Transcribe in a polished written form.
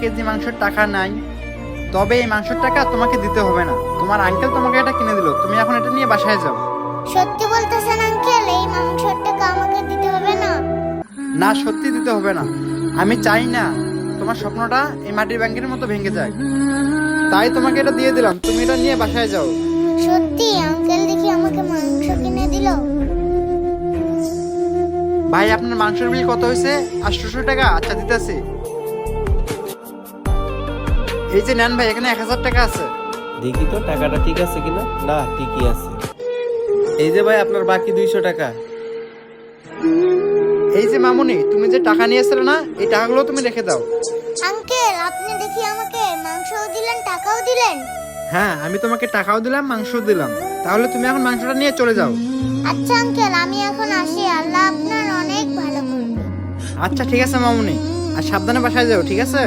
KG মাংসের টাকা নাই, তবে এই মাংসের টাকা তোমাকে দিতে হবে না। তোমার আঙ্কেল তোমাকে এটা কিনে দিল, তুমি এখন এটা নিয়ে বাসায় যাও। সত্যি বলতেছেন আঙ্কেল, এই মাংসের টাকা আমাকে দিতে হবে না? না, সত্যি দিতে হবে না। আমি চাই না তোমার স্বপ্নটা এই মাটির ব্যাংকের মতো ভেঙে যায়, তাই তোমাকে এটা দিয়ে দিলাম, তুমি এটা নিয়ে বাসায় যাও। সত্যি আঙ্কেল দেখি আমাকে মাংস কিনে দিল। ভাই, আপনার মাংসের বিল কত হয়েছে? 800 টাকা। আচ্ছা, দিতেছি। এই যে নেন ভাই, এখানে 1000 টাকা আছে। দেখি তো টাকাটা ঠিক আছে কিনা। না, ঠিকই আছে। এই যে ভাই আপনার বাকি 200 টাকা। এই যে মামুনি, তুমি যে টাকা নিয়েছিলে না, এই টাকাগুলো তুমি রেখে দাও। আঙ্কেল আপনি দেখি আমাকে মাংসও দিলেন টাকাও দিলেন। হ্যাঁ, আমি তোমাকে টাকাও দিলাম, মাংসও দিলাম। তাহলে তুমি এখন মাংসটা নিয়ে চলে যাও। আচ্ছা আঙ্কেল, আমি এখন আসি। আল্লাহ আপনার অনেক ভালো করবে। আচ্ছা ঠিক আছে মামুনি, আর সাবধানে বাসায় যাও, ঠিক আছে?